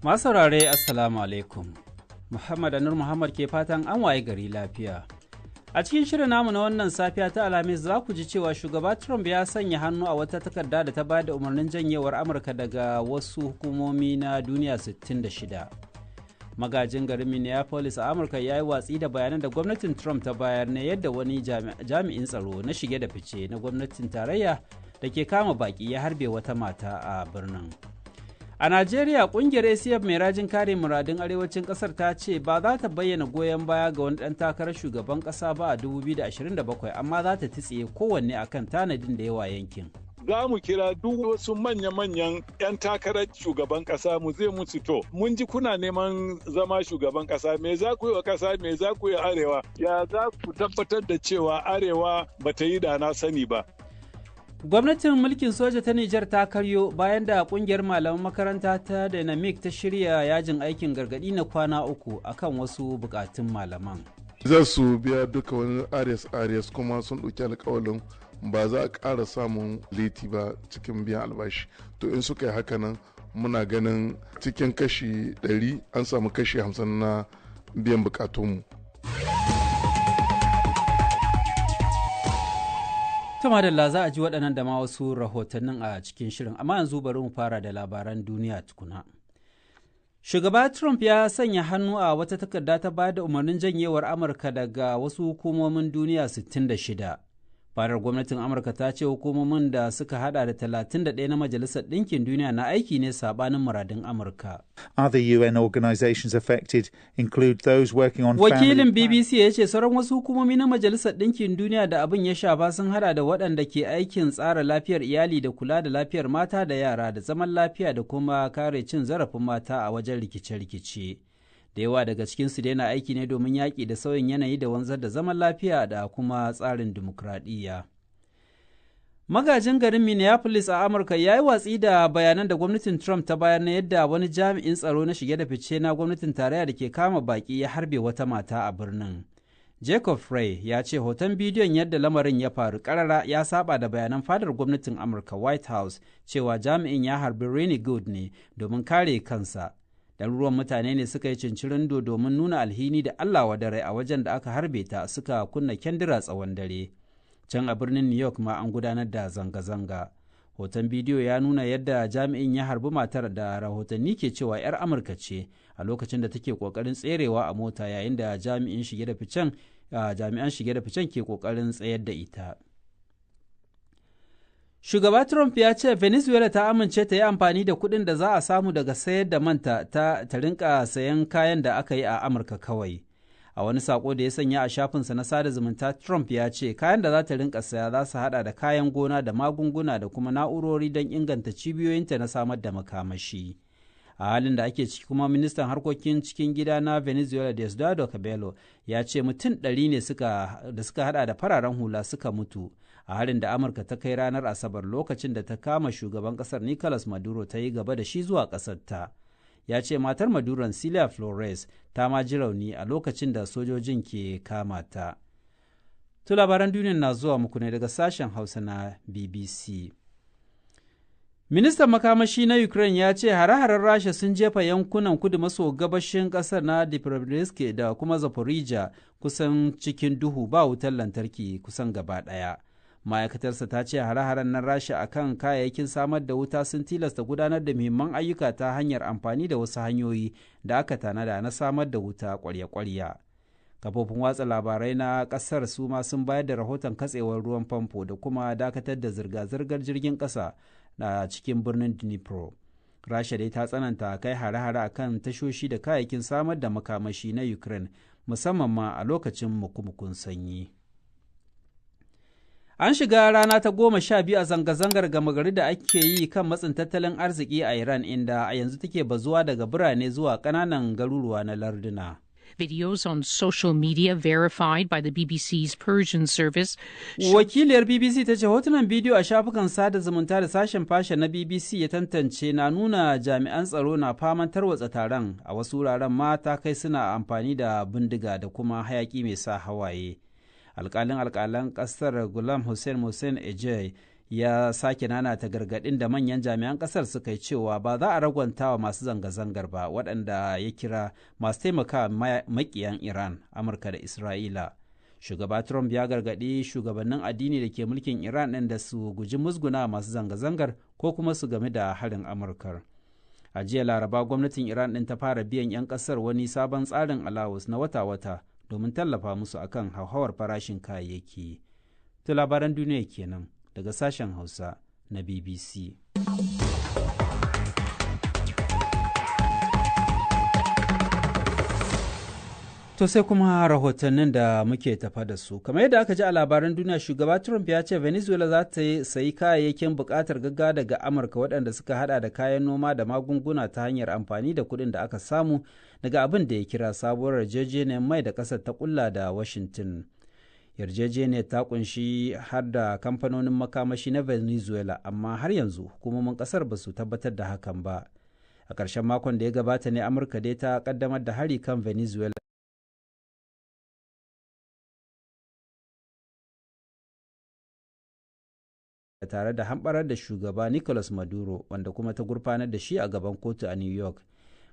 Masu saurare Assalamu alaikum. Muhammad Anur Muhammad ke fatan an waye gari lafiya. A cikin shirin namu na wannan safiya ta Alhamis za ku ji cewa shugaba Trump ya sanya hannu a wata takarda da ta ba da umarnin janyewar Amurka daga wasu hukumomi na duniya 66. Magajin garin Minneapolis a Amurka ya yi watsi da bayanan da gwamnatin Trump ta bayar na yadda wani jami'in tsaro na shige da fice na gwamnatin tarayya da ke kama baki ya harbe wata mata a birnin. A Najeriya, kungiyar ACF mai rajin kare muradun arewacin kasar ta ce ba za ta bayyana goyon baya ga wani ɗan takarar shugaban ƙasa ba a 2027, amma za ta titsiye kowanne akan tanadin da yawa yankin. Za mu kira duk wasu manya-manyan 'yan takarar shugaban ƙasa mu zai musu to. Mun ji kuna neman zama shugaban ƙasa, me za ku yi wa ƙasa, me za ku yi arewa? Ya za ku tabbatar da cewa arewa ba ta yi da na sani ba? Gwamnatin mulkin soja ta Nijar ta karyo bayan da kungiyar malaman makaranta ta Dynamic ta shirya yajin aikin gargadi na kwana 3 akan wasu bukatun malaman. Za su biya duka wani arias kuma sun ɗauki alkawalin ba za a ƙara samun liti ba cikin biyan albashi. To in suka yi haka nan muna ganin cikin kashi 100 an samu kashi 50 na biyan bukatunmu. Madalla za a ji waɗannan da ma wasu rahotannin a cikin shirin, amma yanzu bari mu fara da labaran duniya tukuna. Shugaba Trump ya sanya hannu a wata takarda ta bayar da umarnin janyewar Amurka daga wasu hukumomin duniya 66. Fadar gwamnatin Amurka ta ce hukumomin da suka hada da 31 na Majalisar Ɗinkin Duniya na aiki ne sabanin muradun Amurka. Other UN organizations affected include those working on Wakilin BBC ya ce sauran wasu hukumomi na Majalisar Ɗinkin Duniya da abin ya shafa sun hada da waɗanda ke aikin tsara lafiyar iyali da kula da lafiyar mata da yara da zaman lafiya da kuma kare cin zarafin mata a wajen rikice-rikice. Da yawa daga cikinsu daina aiki ne domin yaƙi da sauyin yanayi da wanzar da zaman lafiya da kuma tsarin dimokuraɗiyya. Magajin garin Minneapolis a Amurka ya yi watsi da bayanan da gwamnatin Trump ta bayar na yadda wani jami'in tsaro na shige da fice na gwamnatin tarayya da ke kama baƙi ya harbe wata mata a birnin. Jacob Frey ya ce hoton bidiyon yadda lamarin ya faru ƙarara ya saba da bayanan fadar gwamnatin Amurka White House cewa jami'in ya harbi Ronnie Good ne domin kare kansa. Ɗaruruwan mutane ne suka yi cincirindo domin nuna alhini da Allah wadare a wajen da aka harbe ta suka kunna kyandira tsawon dare. Can a birnin New York ma an gudanar da zanga-zanga. Hoton bidiyo ya nuna yadda jami'in ya harbi matar da rahotanni ke cewa 'yar Amurka ce a lokacin da take kokarin tserewa a mota yayin da jami'an shige da ficen ke kokarin tsayar da ita. Shugaba Trump ya ce Venezuela ta amince ta yi amfani da kuɗin da za a samu daga sayar da manta ta rinka sayan kayan da aka yi a Amurka kawai. A wani sako da ya sanya a shafinsa na sada zumunta, Trump ya ce kayan da za ta rinka saya za su hada da kayan gona da magunguna da kuma na'urori don inganta cibiyoyinta na samar da makamashi. A halin da ake ciki kuma ministan harkokin cikin gida na Venezuela Diosdado Cabello ya ce mutum 100 ne da suka hada da fararen hula suka mutu a harin da Amurka ta kai ranar Asabar lokacin da ta kama shugaban kasar Nicolas Maduro ta yi gaba da shi zuwa kasar ta. Ya ce matar Maduron Celia Flores ta ma ji rauni a lokacin da sojojin ke kama ta. To labaran duniya na zuwa muku ne daga sashen Hausa na BBC. Ministan makamashi na Ukraine ya ce hare-haren Rasha sun jefa yankunan kudu maso gabashin ƙasar na Dnipropetrovsk da kuma Zaporizhia kusan cikin duhu ba wutar lantarki kusan gaba ɗaya. Ma'aikatarsa ta ce hare-haren na Rasha a kan kayayyakin samar da wuta sun tilasta gudanar da muhimman ayyuka ta hanyar amfani da wasu hanyoyi da aka tanada na samar da wuta ƙwarya-ƙwarya. Kafofin watsa labarai na ƙasar su ma sun bayar da rahoton katsewar ruwan famfo da kuma dakatar da zirga-zirgar jirgin ƙasa a cikin birnin Dnipro. Rasha dai ta tsananta kai hare-hare a kan tashoshi da kayayyakin samar da makamashi na Ukraine musamman ma a lokacin mukumukun sanyi. An shiga rana ta 12 a zanga-zangar gama gari da ake yi kan matsin tattalin arziki a Iran inda a yanzu take bazuwa daga birane zuwa ƙananan garuruwa na larduna. Videos on social media verified by the BBC's Persian service. Wakiliyar BBC ta ce hotunan bidiyo a shafukan sada zumunta da sashen fasha na BBC ya tantance na nuna jami'an tsaro na faman tarwatsa taron, a wasu wuraren mata kai suna amfani da bindiga da kuma hayaki mai sa hawaye. Alƙalin ƙasar Ghulam Hussein Ejei ya sake nanata gargaɗin da manyan jami'an ƙasar suka yi cewa ba za a ragwanta wa masu zanga-zangar ba waɗanda ya kira masu taimaka maƙiyan Iran, Amurka da Isra'ila. Shugaba Trump ya gargaɗi shugabannin addini da ke mulkin Iran ɗin da su guji musguna masu zanga-zangar ko kuma su game da harin Amurkar. A jiya Laraba gwamnatin Iran ɗin ta fara biyan 'yan ƙasar wani sabon tsarin alawus na wata-wata domin tallafa musu akan hauhawar farashin kayayyaki. To labaran duniya kenan daga sashen Hausa na BBC. To sai kuma rahotannin da muke tafa da su. Kamar yadda aka ji a labaran duniya, shugaba Trump ya ce Venezuela za ta sayi kayayyakin buƙatar gaggawa daga Amurka waɗanda suka hada da kayan noma da magunguna ta hanyar amfani da kuɗin da aka samu daga abin da ya kira sabuwar yarjejeniyar mai da ƙasar ta ƙulla da Washington. Yarjejeniyar ta kunshi har da kamfanonin makamashi na Venezuela, amma har yanzu hukumomin ƙasar ba su tabbatar da hakan ba. A ƙarshen makon da ya gabata ne Amurka dai ta ƙaddamar da hari kan Venezuela tare da hamɓarar da shugaba Nicolas Maduro, wanda kuma ta gurfanar da shi a gaban kotu a New York.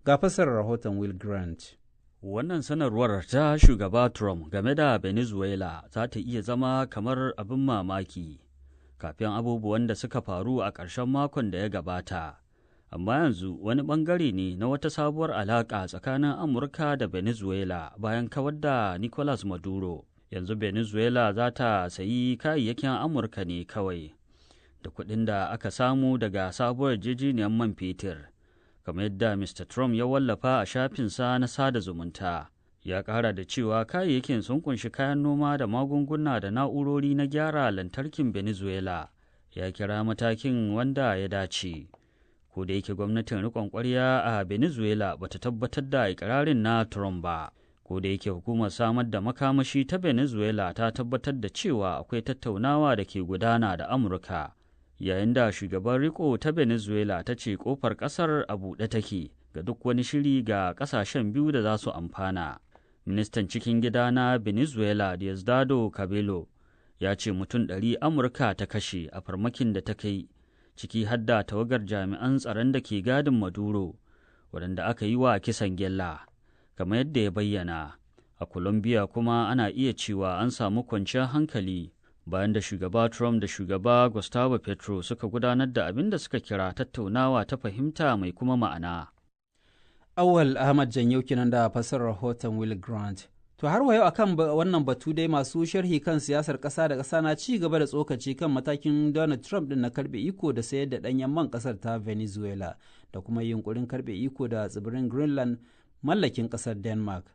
Ga fassarar rahoton Will Grant. Wannan sanarwar ta shugaba Trump game da Venezuela za ta iya zama kamar abin mamaki kafin abubuwan da suka faru a ƙarshen makon da ya gabata. Amma yanzu wani ɓangare ne na wata sabuwar alaƙa tsakanin Amurka da Venezuela bayan kawar da Nicolas Maduro. Yanzu Venezuela za ta sayi kayayyakin Amurka ne kawai da kuɗin da aka samu daga sabuwar yarjejeniyar man fetur. Kamar yadda Mr. Trump ya wallafa a shafinsa na sada zumunta, ya ƙara da cewa kayayyakin sun kunshi kayan noma da magunguna da na'urori na gyara lantarkin Venezuela. Ya kira matakin wanda ya dace. Ko da yake gwamnatin riƙon ƙwarya a Venezuela bata tabbatar da ikirarin na Trump ba. Ko da yake hukumar samar da makamashi ta Venezuela ta tabbatar da cewa akwai tattaunawa da ke gudana da Amurka. Yayin da shugaban riko ta Venezuela ta ce kofar kasar a buɗe take ga duk wani shiri ga ƙasashen biyu da za su amfana. Ministan cikin gida na Venezuela Diosdado Cabello ya ce mutum 100 Amurka ta kashe a farmakin da ta kai, ciki hadda tawagar jami'an tsaron da ke gadin Maduro, waɗanda aka yi wa kisan gyalla, kamar yadda ya bayyana. A Colombia kuma ana iya cewa an samu kwanciyar hankali bayan da shugaba Trump da shugaba Gustavo Petro suka gudanar da abin da suka kira tattaunawa ta fahimta mai kuma ma'ana. Awal Ahmad Janyau kenan da fassarar rahoton Will Grant. To har wa yau akan wannan batu dai masu sharhi kan siyasar ƙasa da ƙasa na ci gaba da tsokaci kan matakin Donald Trump din na karbe iko da sayar da ɗanyen man ƙasar ta Venezuela da kuma yunkurin karbe iko da tsibirin Greenland mallakin ƙasar Denmark.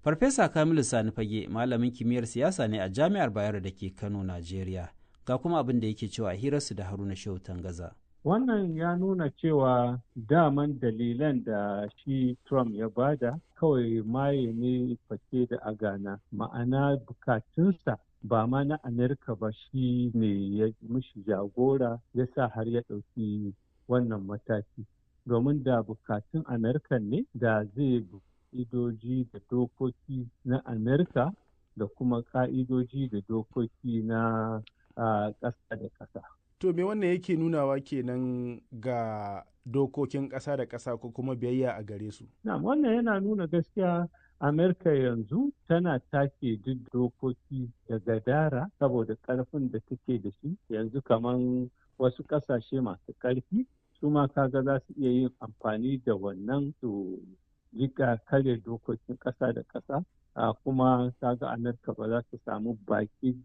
Farfesa Kamilu Sani Fage malamin kimiyyar siyasa ne a Jami'ar Bayero da ke Kano, Najeriya. Ga kuma abin da yake cewa hirarsu da Haruna Shehu Tangaza. Wannan ya nuna cewa daman dalilan da shi Trump ya bada kawai maye ne fake da agana. Ma'ana bukatunsa ba ma na Amerika ba shi ne ya mishi jagora ya sa har ya ɗauki wannan mataki. Domin da bukatun Amerika ne da zai ka'idoji da dokoki na Amerika da kuma ka'idoji da dokoki na ƙasa da ƙasa. To me wannan yake nunawa kenan ga dokokin ƙasa da ƙasa ko kuma biyayya a gare su? Wannan yana nuna gaskiya Amerika yanzu tana take duk dokoki da gadara saboda ƙarfin da take da shi. Yanzu kaman wasu ƙasashe masu ƙarfi su ma kaga za su iya yin amfani da wannan su rika kare dokokin ƙasa da ƙasa, kuma kaga Amurka ba za ta samu baki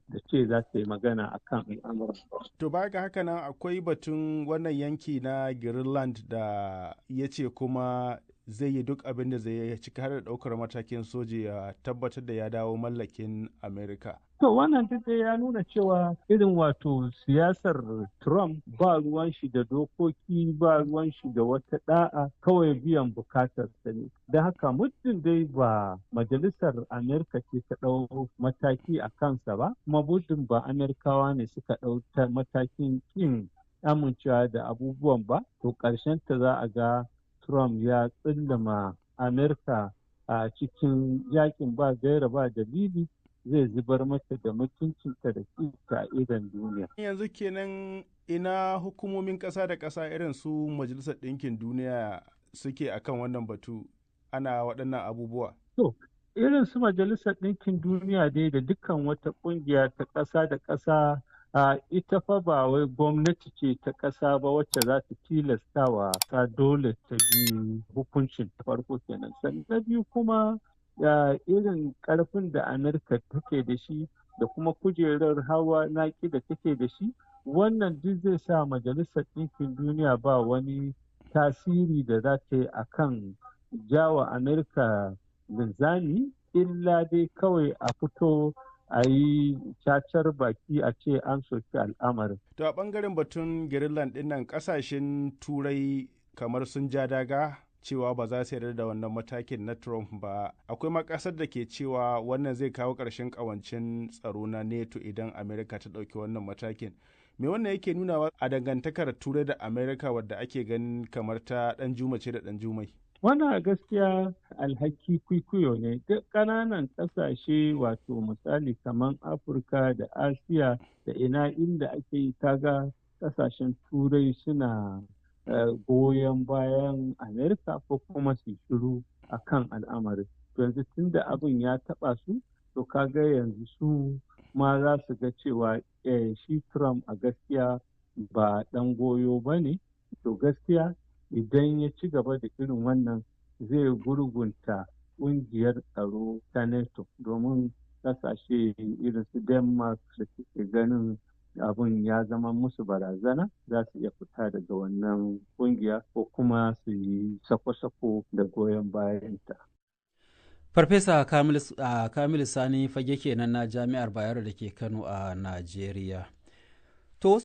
da ce za ta yi magana a kan al'amuran. To baya ga haka nan akwai batun wannan yanki na Greenland da ya ce kuma zai yi duk abin da zai yi cika har da ɗaukar matakin soji ya tabbatar da ya dawo mallakin Amerika. To wannan duk ya nuna cewa irin wato siyasar Trump ba ruwan shi da dokoki, ba ruwan shi da wata da'a, kawai biyan bukatar sa ne. Da haka muddin dai ba majalisar Amerika ce ta ɗau mataki a kansa ba, kuma muddin ba Amerikawa ne suka ɗau matakin kin amincewa da abubuwan ba, to ƙarshen ta za a ga Trump ya tsindama Amerika a cikin yakin ba gaira ba dalili, zai zubar mata da mutuncinta da a idon duniya. Yanzu kenan ina hukumomin ƙasa da ƙasa irin su Majalisar Ɗinkin Duniya suke akan wannan batu ana waɗannan abubuwa? To, irin su Majalisar Ɗinkin Duniya dai da dukkan wata ƙungiya ta ƙasa da ƙasa ita fa ba wai gwamnati ce ta ƙasa ba wacce za ta tilasta wa ta dole ta bi hukuncin ta farko kenan. Sannan na biyu kuma irin ƙarfin da Amurka take da shi da kuma kujerar hawa naki da take da shi, wannan duk zai sa Majalisar Ɗinkin Duniya ba wani tasiri da za ta yi a kan jawa Amurka linzami, illa dai kawai a fito a yi cacar baki a ce an soki al'amarin. To a ɓangaren batun Greenland ɗin nan ƙasashen Turai kamar sun ja daga cewa ba za su yarda da wannan matakin na Trump ba. Akwai ma ƙasar da ke cewa wannan zai kawo ƙarshen ƙawancin tsaro na NATO idan Amerika ta ɗauki wannan matakin. Me wannan yake nunawa a dangantakar Turai da Amerika wadda ake ganin kamar ta ɗan juma ce da ɗan jumai? Wannan gaskiya alhaki kwikwiyo ne. Duk ƙananan ƙasashe wato misali kamar Afirka da Asiya da ina inda ake yi kaga ƙasashen Turai suna goyon bayan Amerika ko kuma su shiru a kan al'amarin. Yanzu tun da abin ya taɓa su, to kaga yanzu su ma za su ga cewa shi Trump a gaskiya ba ɗan goyo ba ne. To gaskiya idan ya ci gaba da irin wannan zai gurgunta ƙungiyar tsaro ta NATO, domin ƙasashe irin su Denmark da suke ganin abin ya zama musu barazana za su iya fita daga wannan ƙungiya ko kuma su yi sako-sako da goyon bayanta. Farfesa Kamilu Sani Fage kenan na Jami'ar Bayero da ke Kano a Najeriya.